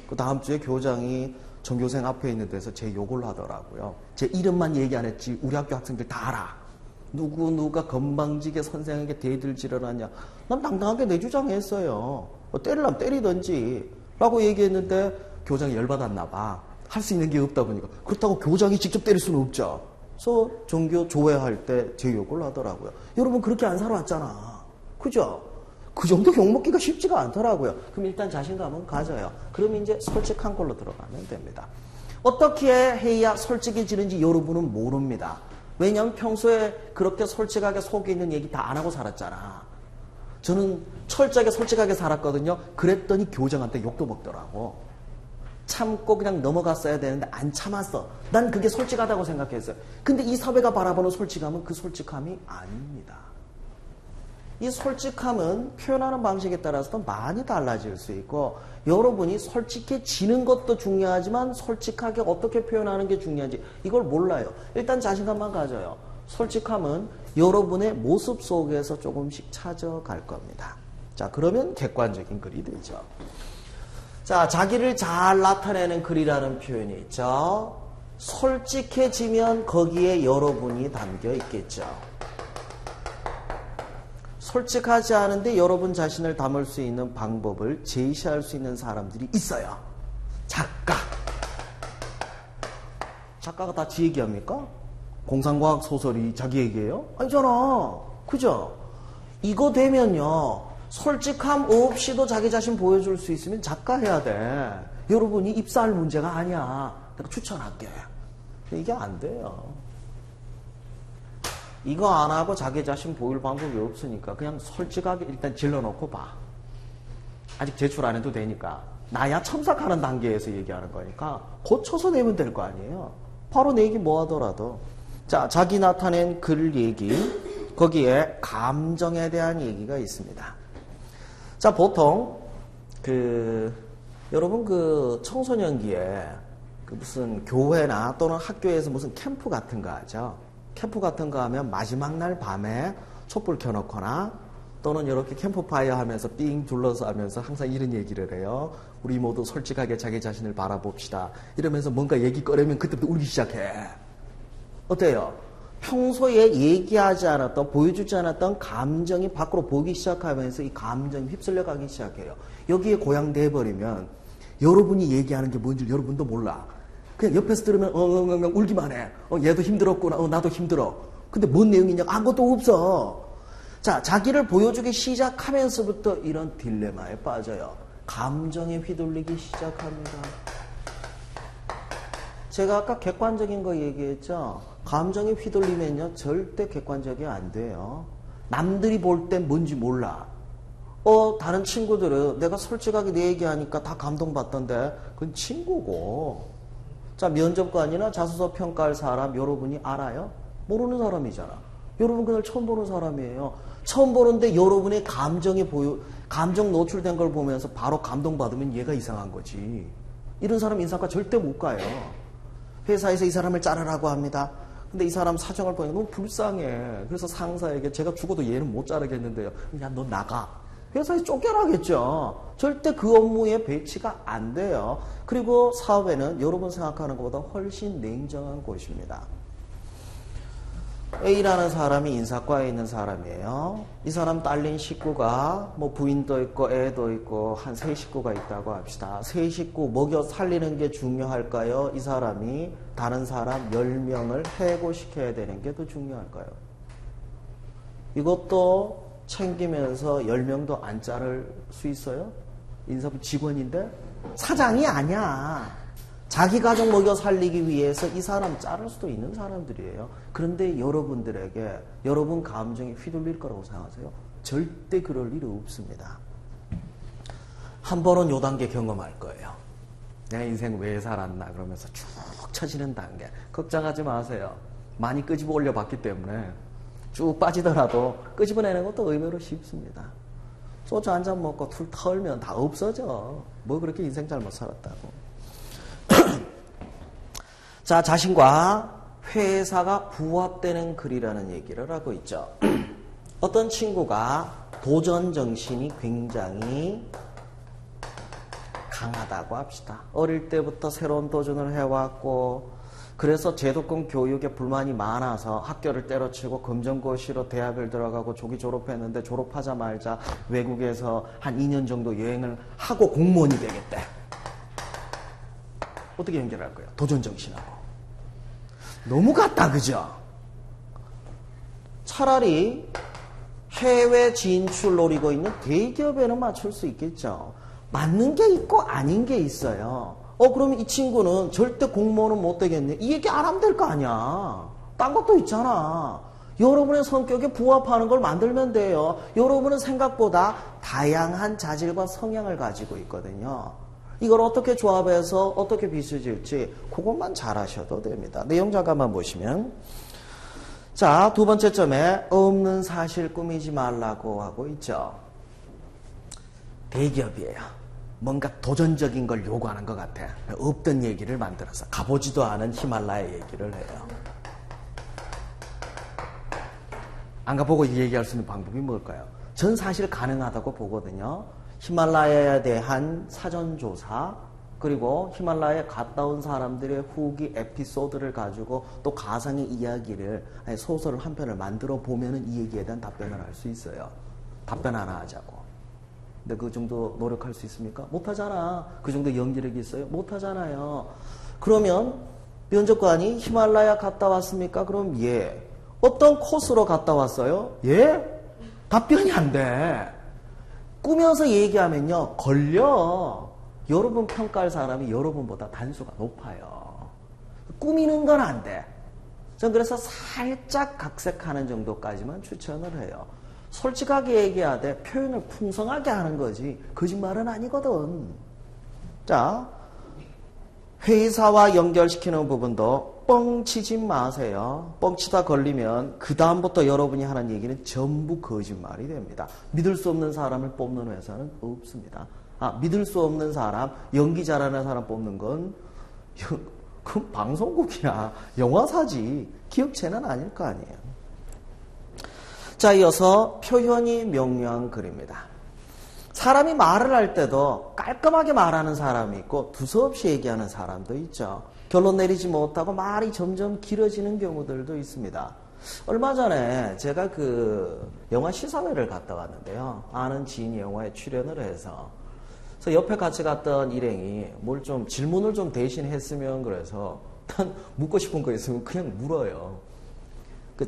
그 다음 주에 교장이 전교생 앞에 있는 데서 제 욕을 하더라고요. 제 이름만 얘기 안 했지 우리 학교 학생들 다 알아. 누가 건방지게 선생에게 대들지를 하냐. 난 당당하게 내 주장했어요. 때리려면 때리든지 라고 얘기했는데 교장이 열받았나 봐. 할 수 있는 게 없다 보니까. 그렇다고 교장이 직접 때릴 수는 없죠. 그래서 종교 조회할 때 제 욕을 하더라고요. 여러분 그렇게 안 살아왔잖아. 그죠? 그 정도 욕먹기가 쉽지가 않더라고요. 그럼 일단 자신감은 가져요. 그럼 이제 솔직한 걸로 들어가면 됩니다. 어떻게 해야 솔직해지는지 여러분은 모릅니다. 왜냐하면 평소에 그렇게 솔직하게 속에 있는 얘기 다 안 하고 살았잖아. 저는 철저하게 솔직하게 살았거든요. 그랬더니 교장한테 욕도 먹더라고. 참고 그냥 넘어갔어야 되는데 안 참았어. 난 그게 솔직하다고 생각했어요. 근데 이 사회가 바라보는 솔직함은 그 솔직함이 아닙니다. 이 솔직함은 표현하는 방식에 따라서도 많이 달라질 수 있고 여러분이 솔직해지는 것도 중요하지만 솔직하게 어떻게 표현하는 게 중요한지 이걸 몰라요. 일단 자신감만 가져요. 솔직함은 여러분의 모습 속에서 조금씩 찾아갈 겁니다. 자, 그러면 객관적인 글이 되죠. 자, 자기를 잘 나타내는 글이라는 표현이 있죠. 솔직해지면 거기에 여러분이 담겨 있겠죠. 솔직하지 않은데 여러분 자신을 담을 수 있는 방법을 제시할 수 있는 사람들이 있어요. 작가. 작가가 다 지 얘기합니까? 공상과학 소설이 자기 얘기예요? 아니잖아. 그죠? 이거 되면요. 솔직함 없이도 자기 자신 보여줄 수 있으면 작가 해야 돼. 여러분이 입사할 문제가 아니야. 내가 추천할게. 이게 안 돼요. 이거 안 하고 자기 자신 보일 방법이 없으니까 그냥 솔직하게 일단 질러놓고 봐. 아직 제출 안 해도 되니까. 나야 첨삭하는 단계에서 얘기하는 거니까 고쳐서 내면 될 거 아니에요. 바로 내기 뭐 하더라도. 자, 자기 나타낸 글 얘기. 거기에 감정에 대한 얘기가 있습니다. 자, 보통 여러분 청소년기에 무슨 교회나 또는 학교에서 무슨 캠프 같은 거 하죠. 캠프 같은 거 하면 마지막 날 밤에 촛불 켜놓거나 또는 이렇게 캠프파이어 하면서 삥 둘러서 하면서 항상 이런 얘기를 해요. 우리 모두 솔직하게 자기 자신을 바라봅시다. 이러면서 뭔가 얘기 꺼내면 그때부터 울기 시작해. 어때요? 평소에 얘기하지 않았던, 보여주지 않았던 감정이 밖으로 보기 시작하면서 이 감정이 휩쓸려 가기 시작해요. 여기에 고양돼 버리면 여러분이 얘기하는 게 뭔지 여러분도 몰라. 그냥 옆에서 들으면 울기만 해. 얘도 힘들었구나. 나도 힘들어. 근데 뭔 내용이냐? 아무것도 없어. 자, 자기를 보여주기 시작하면서부터 이런 딜레마에 빠져요. 감정에 휘둘리기 시작합니다. 제가 아까 객관적인 거 얘기했죠. 감정에 휘둘리면요 절대 객관적이 안 돼요. 남들이 볼 땐 뭔지 몰라. 다른 친구들은 내가 솔직하게 내 얘기하니까 다 감동받던데 그건 친구고. 자, 면접관이나 자소서 평가할 사람 여러분이 알아요? 모르는 사람이잖아. 여러분 그날 처음 보는 사람이에요. 처음 보는데 여러분의 감정 노출된 걸 보면서 바로 감동받으면 얘가 이상한 거지. 이런 사람 인사과 절대 못 가요. 회사에서 이 사람을 자르라고 합니다. 근데 이 사람 사정을 보니까 너무 불쌍해. 그래서 상사에게 제가 죽어도 얘는 못 자르겠는데요. 야, 너 나가. 회사에 쫓겨나겠죠. 절대 그 업무에 배치가 안 돼요. 그리고 사업에는 여러분 생각하는 것보다 훨씬 냉정한 곳입니다. A라는 사람이 인사과에 있는 사람이에요. 이 사람 딸린 식구가 뭐 부인도 있고 애도 있고 한 3식구가 있다고 합시다. 3식구 먹여 살리는 게 중요할까요? 이 사람이 다른 사람 10명을 해고시켜야 되는 게 더 중요할까요? 이것도 챙기면서 10명도 안 자를 수 있어요? 인사부 직원인데? 사장이 아니야. 자기 가족 먹여 살리기 위해서 이 사람 자를 수도 있는 사람들이에요. 그런데 여러분들에게 여러분 감정이 휘둘릴 거라고 생각하세요? 절대 그럴 일 없습니다. 한 번은 요 단계 경험할 거예요. 내 인생 왜 살았나 그러면서 쭉 처지는 단계. 걱정하지 마세요. 많이 끄집어 올려봤기 때문에 쭉 빠지더라도 끄집어내는 것도 의외로 쉽습니다. 소주 한 잔 먹고 툴 털면 다 없어져. 뭐 그렇게 인생 잘못 살았다고. 자, 자신과 회사가 부합되는 글이라는 얘기를 하고 있죠. 어떤 친구가 도전 정신이 굉장히 강하다고 합시다. 어릴 때부터 새로운 도전을 해왔고 그래서 제도권 교육에 불만이 많아서 학교를 때려치고 검정고시로 대학을 들어가고 조기 졸업했는데 졸업하자마자 외국에서 한 2년 정도 여행을 하고 공무원이 되겠대. 어떻게 연결할 거예요? 도전정신하고. 너무 같다, 그죠? 차라리 해외 진출 노리고 있는 대기업에는 맞출 수 있겠죠. 맞는 게 있고 아닌 게 있어요. 그러면 이 친구는 절대 공무원은 못 되겠네. 이 얘기 안 하면 될 거 아니야. 딴 것도 있잖아. 여러분의 성격에 부합하는 걸 만들면 돼요. 여러분은 생각보다 다양한 자질과 성향을 가지고 있거든요. 이걸 어떻게 조합해서 어떻게 비춰질지 그것만 잘 하셔도 됩니다. 내용 잠깐만 보시면 자, 두 번째 점에 없는 사실 꾸미지 말라고 하고 있죠. 대기업이에요. 뭔가 도전적인 걸 요구하는 것 같아. 없던 얘기를 만들어서 가보지도 않은 히말라야 얘기를 해요. 안 가보고 얘기할 수 있는 방법이 뭘까요? 전 사실 가능하다고 보거든요. 히말라야에 대한 사전조사, 그리고 히말라야에 갔다 온 사람들의 후기 에피소드를 가지고 또 가상의 이야기를, 아니 소설을 한 편을 만들어 보면은 이 얘기에 대한 답변을 할 수 있어요. 답변 하나 하자고. 근데 그 정도 노력할 수 있습니까? 못하잖아. 그 정도 연기력이 있어요? 못하잖아요. 그러면 면접관이 히말라야 갔다 왔습니까? 그럼 예. 어떤 코스로 갔다 왔어요? 예? 답변이 안 돼. 꾸며서 얘기하면요, 걸려. 여러분 평가할 사람이 여러분보다 단수가 높아요. 꾸미는 건 안 돼. 전 그래서 살짝 각색하는 정도까지만 추천을 해요. 솔직하게 얘기하되 표현을 풍성하게 하는 거지 거짓말은 아니거든. 자, 회의사와 연결시키는 부분도 뻥치지 마세요. 뻥치다 걸리면 그 다음부터 여러분이 하는 얘기는 전부 거짓말이 됩니다. 믿을 수 없는 사람을 뽑는 회사는 없습니다. 믿을 수 없는 사람, 연기 잘하는 사람 뽑는 건 그건 방송국이나 영화사지 기업체는 아닐 거 아니에요. 자, 이어서 표현이 명료한 글입니다. 사람이 말을 할 때도 깔끔하게 말하는 사람이 있고 두서없이 얘기하는 사람도 있죠. 결론 내리지 못하고 말이 점점 길어지는 경우들도 있습니다. 얼마 전에 제가 그 영화 시사회를 갔다 왔는데요. 아는 지인이 영화에 출연을 해서 그래서 옆에 같이 갔던 일행이 뭘 좀 질문을 좀 대신 했으면 그래서 난 묻고 싶은 거 있으면 그냥 물어요. 그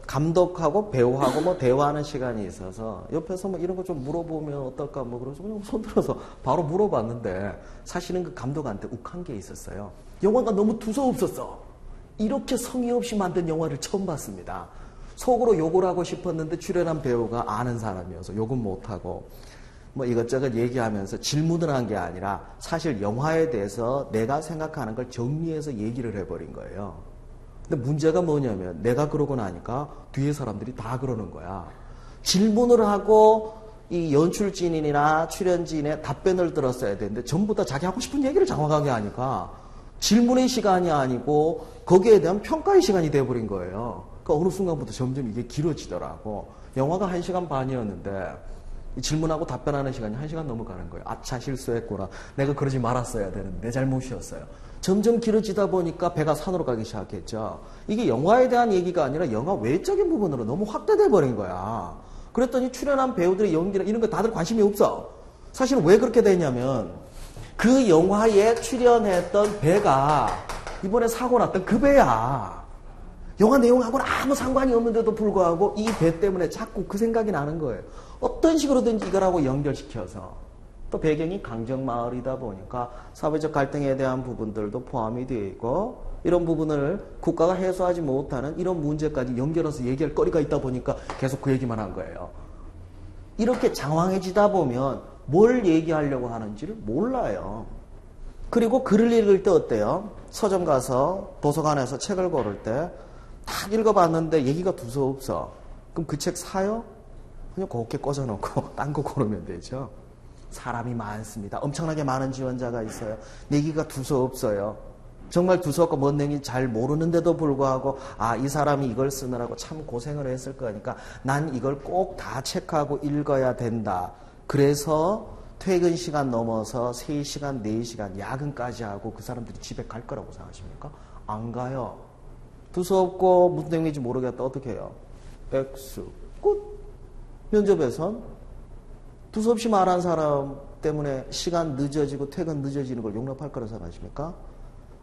감독하고 배우하고 뭐 대화하는 시간이 있어서 옆에서 뭐 이런 거 좀 물어보면 어떨까 뭐 그래서 그냥 손 들어서 바로 물어봤는데 사실은 그 감독한테 욱한 게 있었어요. 영화가 너무 두서없었어. 이렇게 성의 없이 만든 영화를 처음 봤습니다. 속으로 욕을 하고 싶었는데 출연한 배우가 아는 사람이어서 욕은 못하고 뭐 이것저것 얘기하면서 질문을 한 게 아니라 사실 영화에 대해서 내가 생각하는 걸 정리해서 얘기를 해버린 거예요. 근데 문제가 뭐냐면 내가 그러고 나니까 뒤에 사람들이 다 그러는 거야. 질문을 하고 이 연출진이나 출연진의 답변을 들었어야 되는데 전부 다 자기 하고 싶은 얘기를 정확하게 하니까 질문의 시간이 아니고 거기에 대한 평가의 시간이 돼버린 거예요. 그러니까 어느 순간부터 점점 이게 길어지더라고. 영화가 1시간 반이었는데 질문하고 답변하는 시간이 1시간 넘어가는 거예요. 아차 실수했구나. 내가 그러지 말았어야 되는데 내 잘못이었어요. 점점 길어지다 보니까 배가 산으로 가기 시작했죠. 이게 영화에 대한 얘기가 아니라 영화 외적인 부분으로 너무 확대돼 버린 거야. 그랬더니 출연한 배우들의 연기나 이런 거 다들 관심이 없어. 사실은 왜 그렇게 됐냐면 그 영화에 출연했던 배가 이번에 사고 났던 그 배야. 영화 내용하고는 아무 상관이 없는데도 불구하고 이 배 때문에 자꾸 그 생각이 나는 거예요. 어떤 식으로든지 이거라고 연결시켜서. 또 배경이 강정마을이다 보니까 사회적 갈등에 대한 부분들도 포함이 되어 있고 이런 부분을 국가가 해소하지 못하는 이런 문제까지 연결해서 얘기할 거리가 있다 보니까 계속 그 얘기만 한 거예요. 이렇게 장황해지다 보면 뭘 얘기하려고 하는지를 몰라요. 그리고 글을 읽을 때 어때요? 서점 가서 도서관에서 책을 고를 때 딱 읽어봤는데 얘기가 두서없어. 그럼 그 책 사요? 그냥 곱게 꽂아놓고 딴 거 고르면 되죠. 사람이 많습니다. 엄청나게 많은 지원자가 있어요. 내기가 두서없어요. 정말 두서없고 뭔 내용인지 잘 모르는데도 불구하고 이 사람이 이걸 쓰느라고 참 고생을 했을 거니까 난 이걸 꼭 다 체크하고 읽어야 된다. 그래서 퇴근 시간 넘어서 3시간, 4시간 야근까지 하고 그 사람들이 집에 갈 거라고 생각하십니까? 안 가요. 두서없고 무슨 내용인지 모르겠다. 어떻게 해요? X. 끝. 면접에선 두서없이 말한 사람 때문에 시간 늦어지고 퇴근 늦어지는 걸 용납할 거라고 생각하십니까?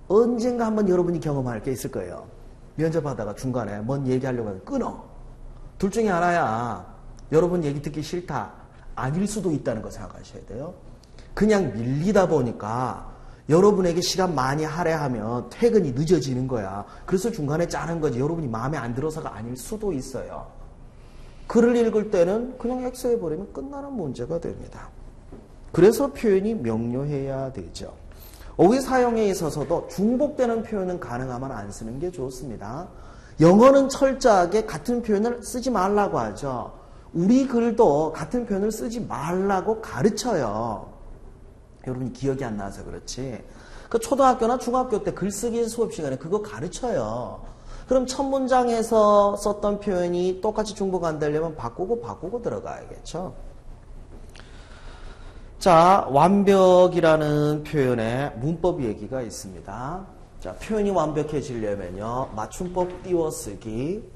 언젠가 한번 여러분이 경험할 게 있을 거예요. 면접하다가 중간에 뭔 얘기하려고 하면 끊어. 둘 중에 하나야. 여러분 얘기 듣기 싫다. 아닐 수도 있다는 거 생각하셔야 돼요. 그냥 밀리다 보니까 여러분에게 시간 많이 할애하면 퇴근이 늦어지는 거야. 그래서 중간에 짜는 거지. 여러분이 마음에 안 들어서가 아닐 수도 있어요. 글을 읽을 때는 그냥 X해버리면 끝나는 문제가 됩니다. 그래서 표현이 명료해야 되죠. 어휘 사용에 있어서도 중복되는 표현은 가능하면 안 쓰는 게 좋습니다. 영어는 철저하게 같은 표현을 쓰지 말라고 하죠. 우리 글도 같은 표현을 쓰지 말라고 가르쳐요. 여러분이 기억이 안 나서 그렇지. 그 초등학교나 중학교 때 글쓰기 수업 시간에 그거 가르쳐요. 그럼 첫 문장에서 썼던 표현이 똑같이 중복이 안 되려면 바꾸고 들어가야겠죠. 자, 완벽이라는 표현에 문법 얘기가 있습니다. 자, 표현이 완벽해지려면요, 맞춤법 띄워쓰기,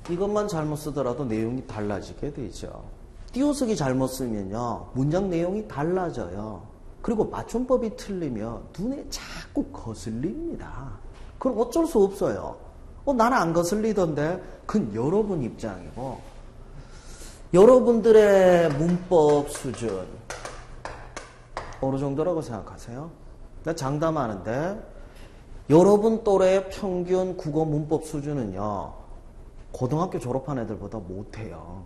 이것만 잘못 쓰더라도 내용이 달라지게 되죠. 띄워쓰기 잘못 쓰면요, 문장 내용이 달라져요. 그리고 맞춤법이 틀리면 눈에 자꾸 거슬립니다. 그럼 어쩔 수 없어요. 나는 안 거슬리던데. 그건 여러분 입장이고, 여러분들의 문법 수준 어느 정도라고 생각하세요? 나 장담하는데 여러분 또래 평균 국어 문법 수준은요, 고등학교 졸업한 애들보다 못해요.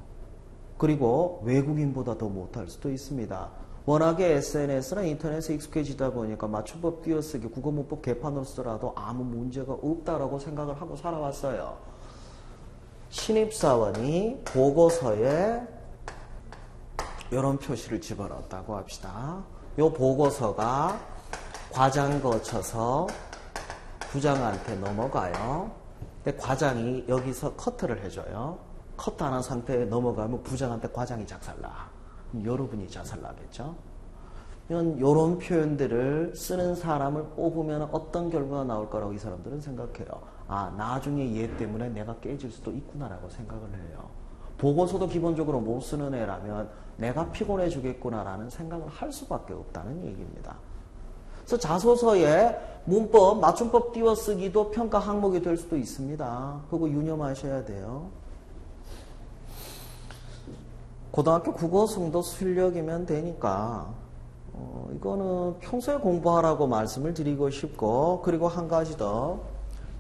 그리고 외국인보다 더 못할 수도 있습니다. 워낙에 SNS나 인터넷에 익숙해지다 보니까 맞춤법 띄어쓰기, 국어 문법 개판으로 쓰더라도 아무 문제가 없다라고 생각을 하고 살아왔어요. 신입사원이 보고서에 이런 표시를 집어넣었다고 합시다. 이 보고서가 과장 거쳐서 부장한테 넘어가요. 근데 과장이 여기서 커트를 해줘요. 커트하는 상태에 넘어가면 부장한테 과장이 작살나. 여러분이 작살나겠죠? 이런 표현들을 쓰는 사람을 뽑으면 어떤 결과가 나올 거라고 이 사람들은 생각해요. 아, 나중에 얘 때문에 내가 깨질 수도 있구나라고 생각을 해요. 보고서도 기본적으로 못 쓰는 애라면 내가 피곤해 주겠구나라는 생각을 할 수밖에 없다는 얘기입니다. 그래서 자소서에 문법, 맞춤법 띄워쓰기도 평가 항목이 될 수도 있습니다. 그거 유념하셔야 돼요. 고등학교 국어 성도 실력이면 되니까 이거는 평소에 공부하라고 말씀을 드리고 싶고, 그리고 한 가지 더,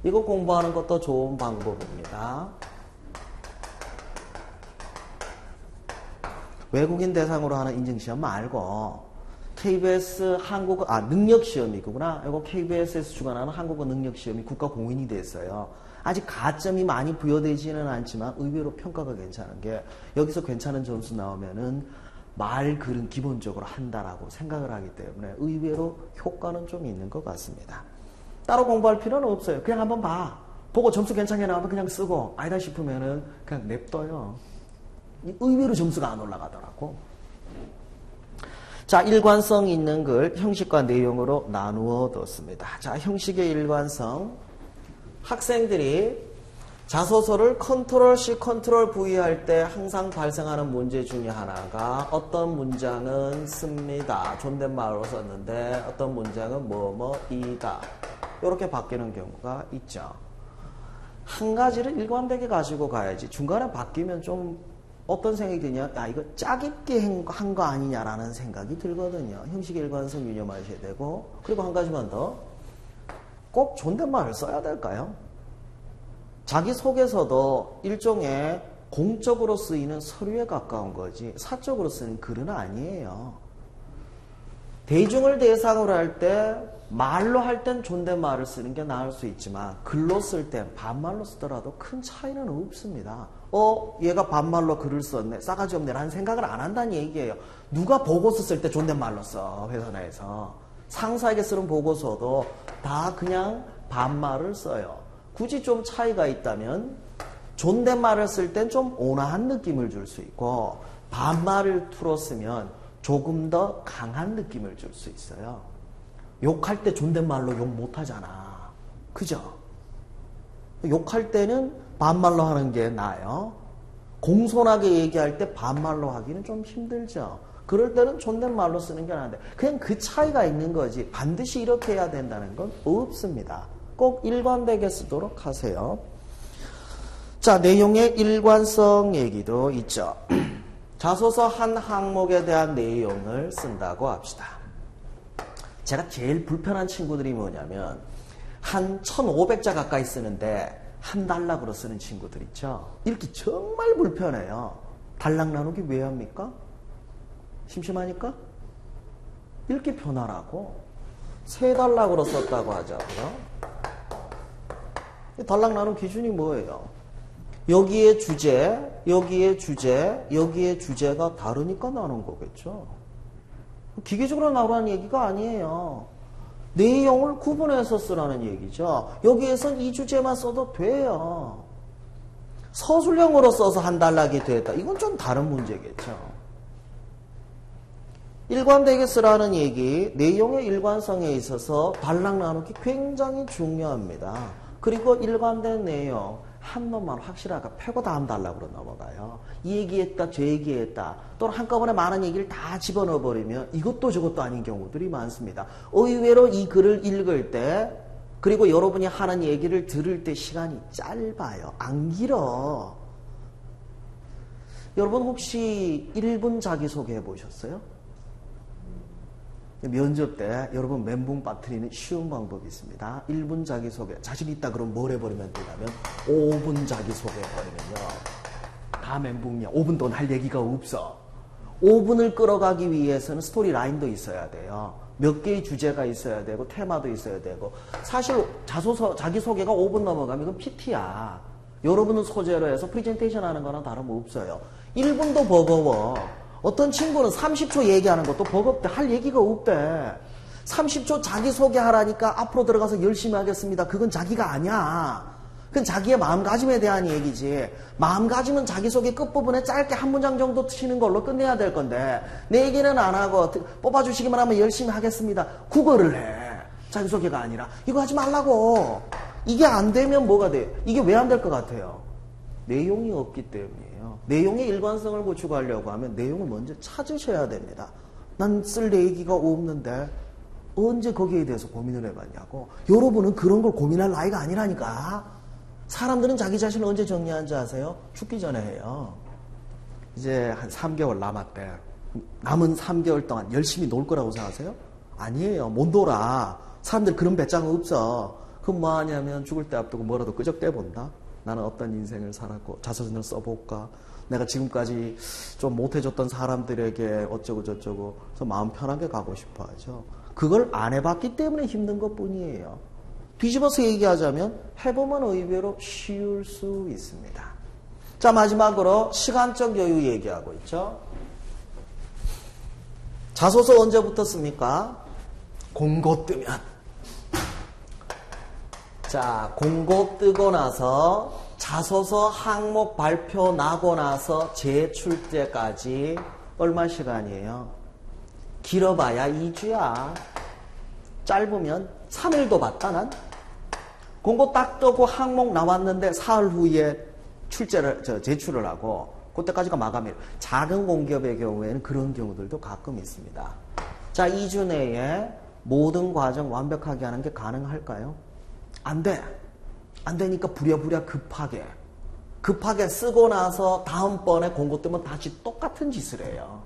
이거 공부하는 것도 좋은 방법입니다. 외국인 대상으로 하는 인증시험 말고 KBS 능력시험이구나. 이거 KBS에서 주관하는 한국어 능력시험이 국가 공인이 됐어요. 아직 가점이 많이 부여되지는 않지만 의외로 평가가 괜찮은 게, 여기서 괜찮은 점수 나오면은 말, 글은 기본적으로 한다라고 생각을 하기 때문에 의외로 효과는 좀 있는 것 같습니다. 따로 공부할 필요는 없어요. 그냥 한번 봐. 보고 점수 괜찮게 나오면 그냥 쓰고, 아니다 싶으면은 그냥 냅둬요. 의외로 점수가 안 올라가더라고. 자, 일관성 있는 글, 형식과 내용으로 나누어 뒀습니다. 자, 형식의 일관성. 학생들이 자소서를 컨트롤-C, 컨트롤-V 할 때 항상 발생하는 문제 중에 하나가, 어떤 문장은 씁니다. 존댓말로 썼는데 어떤 문장은 뭐뭐이다. 이렇게 바뀌는 경우가 있죠. 한 가지를 일관되게 가지고 가야지. 중간에 바뀌면 좀 어떤 생각이 드냐? 야, 이거 짜깁게 한 거 아니냐라는 생각이 들거든요. 형식의 일관성 유념하셔야 되고, 그리고 한 가지만 더. 꼭 존댓말을 써야 될까요? 자기소개서도 일종의 공적으로 쓰이는 서류에 가까운 거지 사적으로 쓰는 글은 아니에요. 대중을 대상으로 할 때, 말로 할 땐 존댓말을 쓰는 게 나을 수 있지만 글로 쓸 땐 반말로 쓰더라도 큰 차이는 없습니다. 얘가 반말로 글을 썼네, 싸가지 없네 라는 생각을 안 한다는 얘기예요. 누가 보고서 쓸 때 존댓말로 써, 회사 내에서. 상사에게 쓰는 보고서도 다 그냥 반말을 써요. 굳이 좀 차이가 있다면 존댓말을 쓸 땐 좀 온화한 느낌을 줄 수 있고, 반말을 틀어 쓰면 조금 더 강한 느낌을 줄 수 있어요. 욕할 때 존댓말로 욕 못하잖아. 그죠? 욕할 때는 반말로 하는 게 나아요. 공손하게 얘기할 때 반말로 하기는 좀 힘들죠. 그럴 때는 존댓말로 쓰는 게 나은데, 그냥 그 차이가 있는 거지 반드시 이렇게 해야 된다는 건 없습니다. 꼭 일관되게 쓰도록 하세요. 자, 내용의 일관성 얘기도 있죠. 자소서 한 항목에 대한 내용을 쓴다고 합시다. 제가 제일 불편한 친구들이 뭐냐면, 한 1500자 가까이 쓰는데 한 단락으로 쓰는 친구들 있죠. 읽기 정말 불편해요. 단락 나누기 왜 합니까? 심심하니까? 읽기 편하라고. 세 단락으로 썼다고 하자고요. 단락 나눈 기준이 뭐예요? 여기에 주제, 여기에 주제, 여기에 주제가 다르니까 나눈 거겠죠. 기계적으로 나누라는 얘기가 아니에요. 내용을 구분해서 쓰라는 얘기죠. 여기에선 이 주제만 써도 돼요. 서술형으로 써서 한 단락이 됐다. 이건 좀 다른 문제겠죠. 일관되게 쓰라는 얘기, 내용의 일관성에 있어서 단락 나누기 굉장히 중요합니다. 그리고 일관된 내용, 한 놈만 확실하게 펴고 다음 단락으로 넘어가요. 이 얘기했다, 저 얘기했다. 또는 한꺼번에 많은 얘기를 다 집어넣어버리면 이것도 저것도 아닌 경우들이 많습니다. 의외로 이 글을 읽을 때, 그리고 여러분이 하는 얘기를 들을 때 시간이 짧아요. 안 길어. 여러분 혹시 1분 자기소개 해보셨어요? 면접 때 여러분 멘붕 빠뜨리는 쉬운 방법이 있습니다. 1분 자기소개. 자신 있다 그러면 뭘 해버리면 되냐면 5분 자기소개 해버리면요. 다 멘붕이야. 5분 동안 할 얘기가 없어. 5분을 끌어가기 위해서는 스토리 라인도 있어야 돼요. 몇 개의 주제가 있어야 되고 테마도 있어야 되고. 사실 자기소개가 5분 넘어가면 이건 PT야. 여러분은 소재로 해서 프레젠테이션 하는 거랑 다름없어요. 1분도 버거워. 어떤 친구는 30초 얘기하는 것도 버겁대. 할 얘기가 없대. 30초 자기소개하라니까 앞으로 들어가서 열심히 하겠습니다. 그건 자기가 아니야. 그건 자기의 마음가짐에 대한 얘기지. 마음가짐은 자기소개 끝부분에 짧게 한 문장 정도 치는 걸로 끝내야 될 건데 내 얘기는 안 하고 뽑아주시기만 하면 열심히 하겠습니다. 국어를 해. 자기소개가 아니라. 이거 하지 말라고. 이게 안 되면 뭐가 돼요? 이게 왜 안 될 것 같아요? 내용이 없기 때문이에요. 내용의 일관성을 구축하려고 하면 내용을 먼저 찾으셔야 됩니다. 난 쓸 얘기가 없는데 언제 거기에 대해서 고민을 해봤냐고. 여러분은 그런 걸 고민할 나이가 아니라니까. 사람들은 자기 자신을 언제 정리하는지 아세요? 죽기 전에 해요. 이제 한 3개월 남았대. 남은 3개월 동안 열심히 놀 거라고 생각하세요? 아니에요. 못 놀아. 사람들 그런 배짱 없어. 그럼 뭐 하냐면 죽을 때 앞두고 뭐라도 끄적대 본다. 나는 어떤 인생을 살았고 자서전을 써볼까. 내가 지금까지 좀 못해줬던 사람들에게 어쩌고 저쩌고 그래서 마음 편하게 가고 싶어 하죠. 그걸 안 해봤기 때문에 힘든 것뿐이에요. 뒤집어서 얘기하자면 해보면 의외로 쉬울 수 있습니다. 자, 마지막으로 시간적 여유 얘기하고 있죠. 자소서 언제부터 씁니까? 공고 뜨면. 자, 공고 뜨고 나서 자소서 항목 발표 나고 나서 제출 때까지 얼마 시간이에요? 길어봐야 2주야. 짧으면 3일도 봤다 난. 공고 딱 뜨고 항목 나왔는데 사흘 후에 제출을 하고 그때까지가 마감이에요. 작은 공기업의 경우에는 그런 경우들도 가끔 있습니다. 자, 2주 내에 모든 과정 완벽하게 하는 게 가능할까요? 안 돼. 안 되니까 부랴부랴 급하게 쓰고 나서 다음번에 공고 뜨면 다시 똑같은 짓을 해요.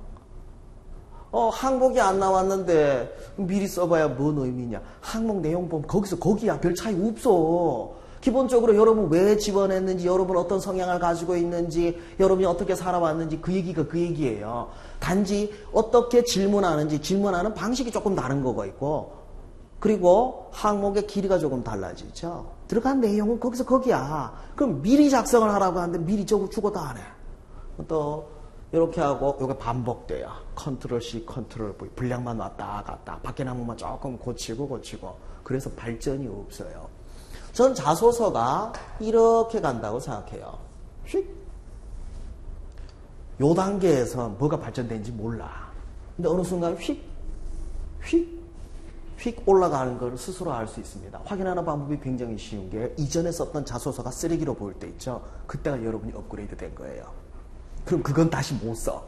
항목이 안 나왔는데 미리 써봐야 뭔 의미냐. 항목 내용 보면 거기야. 별 차이 없어. 기본적으로 여러분 왜 지원했는지, 여러분 어떤 성향을 가지고 있는지, 여러분이 어떻게 살아왔는지 그 얘기가 그 얘기예요. 단지 어떻게 질문하는지, 질문하는 방식이 조금 다른 거가 있고, 그리고 항목의 길이가 조금 달라지죠. 들어간 내용은 거기야. 그럼 미리 작성을 하라고 하는데 미리 죽어도 안 해. 또 이렇게 하고 이게 반복돼요. 컨트롤 C, 컨트롤 V. 분량만 왔다 갔다. 밖에 남으면 조금 고치고. 그래서 발전이 없어요. 전 자소서가 이렇게 간다고 생각해요. 요 단계에서 뭐가 발전되는지 몰라. 근데 어느 순간 휙 올라가는 걸 스스로 알 수 있습니다. 확인하는 방법이 굉장히 쉬운 게 이전에 썼던 자소서가 쓰레기로 보일 때 있죠. 그때가 여러분이 업그레이드 된 거예요. 그럼 그건 다시 못 써.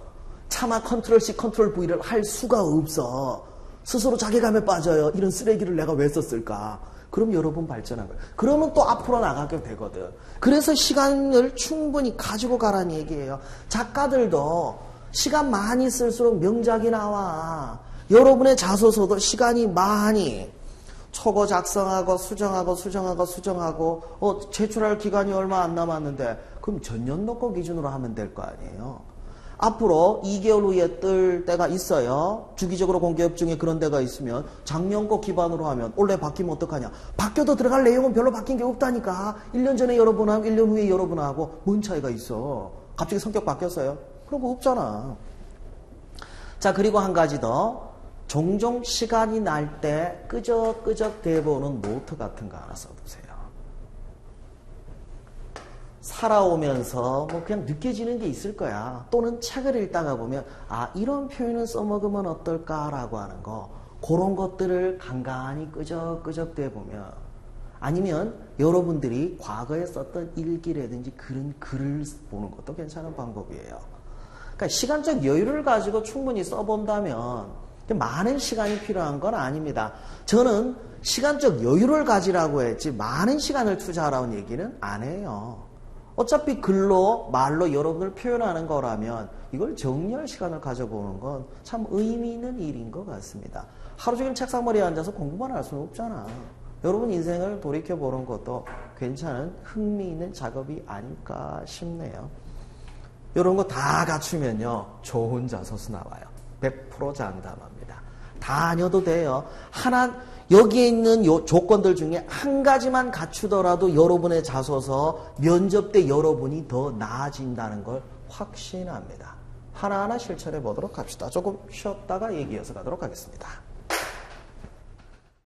차마 컨트롤 C, 컨트롤 V를 할 수가 없어. 스스로 자괴감에 빠져요. 이런 쓰레기를 내가 왜 썼을까? 그럼 여러분 발전한 거예요. 그러면 또 앞으로 나가게 되거든. 그래서 시간을 충분히 가지고 가라는 얘기예요. 작가들도 시간 많이 쓸수록 명작이 나와. 여러분의 자소서도 시간이 많이 초고 작성하고 수정하고 제출할 기간이 얼마 안 남았는데 그럼 전년도 거 기준으로 하면 될 거 아니에요. 앞으로 2개월 후에 뜰 때가 있어요. 주기적으로 공개업 중에 그런 데가 있으면 작년 거 기반으로 하면 올해 바뀌면 어떡하냐. 바뀌어도 들어갈 내용은 별로 바뀐 게 없다니까. 1년 전에 여러분하고 1년 후에 여러분하고 뭔 차이가 있어. 갑자기 성격 바뀌었어요? 그런 거 없잖아. 자, 그리고 한 가지 더. 종종 시간이 날 때 끄적끄적 대보는 노트 같은 거 하나 써두세요. 살아오면서 뭐 그냥 느껴지는 게 있을 거야. 또는 책을 읽다가 보면 아, 이런 표현을 써먹으면 어떨까라고 하는 거, 그런 것들을 간간히 끄적끄적 대보면, 아니면 여러분들이 과거에 썼던 일기라든지 그런 글을 보는 것도 괜찮은 방법이에요. 그러니까 시간적 여유를 가지고 충분히 써본다면 많은 시간이 필요한 건 아닙니다. 저는 시간적 여유를 가지라고 했지 많은 시간을 투자하라는 얘기는 안 해요. 어차피 글로 말로 여러분을 표현하는 거라면 이걸 정리할 시간을 가져보는 건 참 의미 있는 일인 것 같습니다. 하루 종일 책상머리에 앉아서 공부만 할 수는 없잖아. 여러분 인생을 돌이켜보는 것도 괜찮은 흥미있는 작업이 아닐까 싶네요. 이런 거 다 갖추면요, 좋은 자소서 나와요. 100% 장담합니다. 다 아니어도 돼요. 여기에 있는 조건들 중에 한 가지만 갖추더라도 여러분의 자소서 면접 때 여러분이 더 나아진다는 걸 확신합니다. 하나하나 실천해 보도록 합시다. 조금 쉬었다가 얘기 이어서 가도록 하겠습니다.